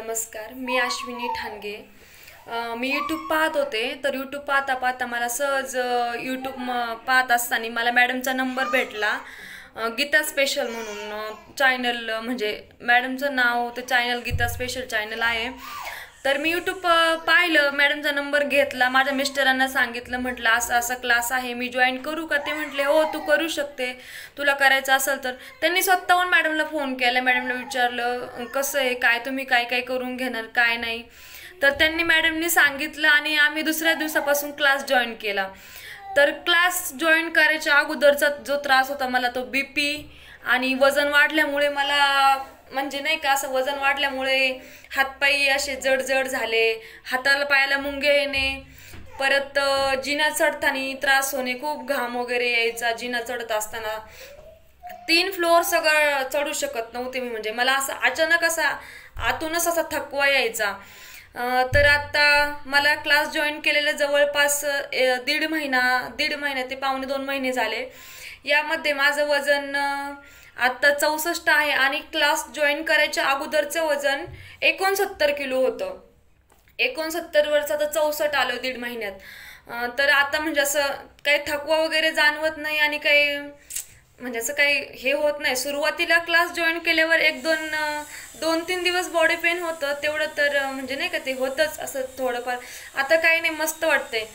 नमस्कार, मी अश्विनी ठाणगे. मी यूट्यूब पाहत होते, तर यूट्यूब पाहता पाहता मला सहज यूट्यूब पाहत असताना मला मॅडमचा नंबर भेटला. गीता स्पेशल म्हणून चॅनल, म्हणजे मॅडमचं नाव ते चॅनल गीता स्पेशल चॅनल आहे. तर मी यूट्यूब पाहिलं, मॅडमचा नंबर घेतला, माझ्या मिस्टरांना सांगितलं, म्हटलं असं असं क्लास आहे, मी जॉईन करू का? ते म्हटले हो तू करू शकते, तुला करायचं असेल तर. त्यांनी स्वतःहून मॅडमला फोन केला, मॅडमला विचारलं कसं आहे, काय तुम्ही काय काय करून घेणार काय नाही. तर त्यांनी मॅडमनी सांगितलं आणि आम्ही दुसऱ्या दिवसापासून क्लास जॉईन केला. तर क्लास जॉईन करायच्या अगोदरचा जो त्रास होता मला, तो बीपी आणि वजन वाढल्यामुळे मला, म्हणजे नाही का, असं वजन वाढल्यामुळे हातपायी असे जड जड झाले, हाताला पायाला मुंगे येणे, परत जिना चढताना त्रास होणे, खूप घाम वगैरे यायचा जिना चढत असताना. 3 फ्लोअर सगळं चढू शकत नव्हते मी, म्हणजे मला असं अचानक असा आतूनच असा थकवा यायचा. तर आता मला क्लास जॉईन केलेला जवळपास दीड महिना ते पावणे 2 महिने झाले. यामध्ये माझं वजन आता 64 आहे आणि क्लास जॉईन करायच्या अगोदरचं वजन 69 किलो होतं. 69 वरचं आता 64 आलं दीड महिन्यात. तर आता म्हणजे असं काही थकवा वगैरे जाणवत नाही आणि काही म्हणजे असं काही हे होत नाही. सुरुवातीला क्लास जॉईन केल्यावर 2-3 दिवस बॉडी पेन होतं, तेवढं तर म्हणजे नाही का ते होतंच असं थोडंफार. आता काही नाही, मस्त वाटतंय.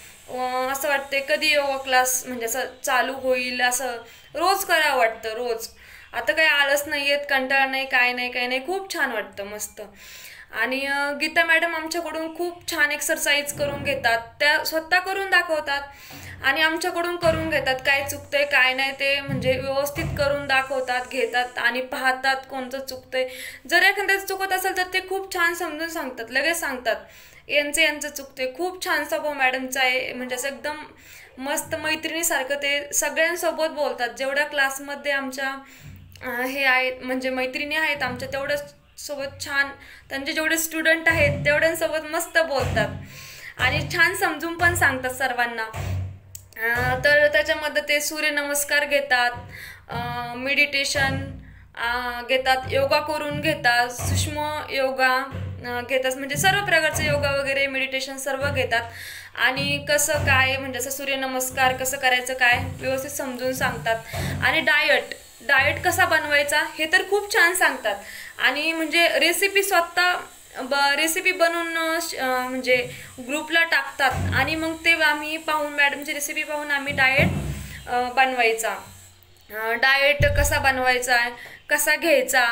असं वाटतंय कधी योगा क्लास म्हणजे असं चालू होईल, असं रोज करावं वाटतं रोज. आता काही आळस नाही येत, कंटाळा नाही, काय नाही, खूप छान वाटतं, मस्त. आणि गीता मॅडम आमच्याकडून खूप छान एक्सरसाइज करून घेतात, त्या स्वतः करून दाखवतात आणि आमच्याकडून करून घेतात. काय चुकतंय काय नाही ते म्हणजे व्यवस्थित करून दाखवतात, घेतात आणि पाहतात कोणतं चुकतंय. जर एखाद्याचं चुकत असेल तर ते खूप छान समजून सांगतात, लगेच सांगतात यांचं चुकतंय. खूप छान स्वभाव मॅडमचा आहे, म्हणजे असं एकदम मस्त मैत्रिणीसारखं ते सगळ्यांसोबत बोलतात. जेवढ्या क्लासमध्ये आमच्या हे आहेत म्हणजे मैत्रिणी आहेत आमच्या, तेवढ्या सोबत छान, त्यांचे जेवढे स्टुडंट आहेत तेवढ्यांसोबत मस्त बोलतात आणि छान समजून पण सांगतात सर्वांना. तर त्याच्यामध्ये ते सूर्यनमस्कार घेतात, मेडिटेशन घेतात, योगा करून घेतात, सूक्ष्म योगा घेतात, म्हणजे सर्व प्रकारचे योगा वगैरे मेडिटेशन सर्व घेतात. आणि कसं काय म्हणजे असं सूर्यनमस्कार कसं करायचं काय व्यवस्थित समजून सांगतात. आणि डाएट कसा बनवायचा हे तर खूप छान सांगतात. आणि म्हणजे रेसिपी स्वतः रेसिपी बनवून म्हणजे ग्रुपला टाकतात आणि मग ते आम्ही पाहून, मॅडमची रेसिपी पाहून आम्ही डाएट बनवायचा. डाएट कसा बनवायचा, कसा घ्यायचा,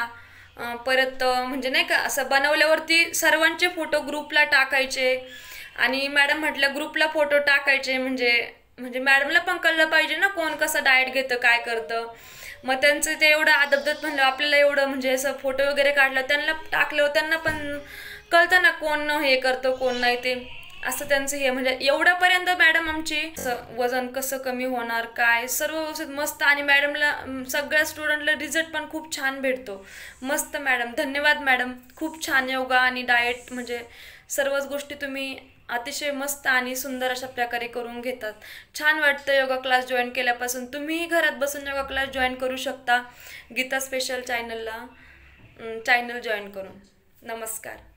परत म्हणजे नाही का असं बनवल्यावरती सर्वांचे फोटो ग्रुपला टाकायचे. आणि मॅडम म्हटलं ग्रुपला फोटो टाकायचे म्हणजे मॅडमला पण कळलं पाहिजे ना कोण कसं डाएट घेतं काय करतं. मग त्यांचं ते एवढं आदबदत म्हणलं आपल्याला, एवढं म्हणजे असं फोटो वगैरे काढलं त्यांना टाकलं, त्यांना पण कळतं ना कोण हे करतं कोण नाही ते. असं त्यांचं हे म्हणजे एवढ्यापर्यंत मॅडम आमची वजन कसं कमी होणार काय सर्व व्यवस्थित मस्त. आणि मॅडमला सगळ्या स्टुडंटला रिझल्ट पण खूप छान भेटतो. मस्त मॅडम, धन्यवाद मॅडम. खूप छान योगा आणि डाएट म्हणजे सर्वच गोष्टी तुम्ही अतिशय मस्त आणि सुंदर अशा प्रकारे करून घेतात. छान वाटतं योगा क्लास जॉईन केल्यापासून. तुम्हीही घरात बसून योगा क्लास जॉईन करू शकता गीता स्पेशल चॅनल जॉईन करून. नमस्कार.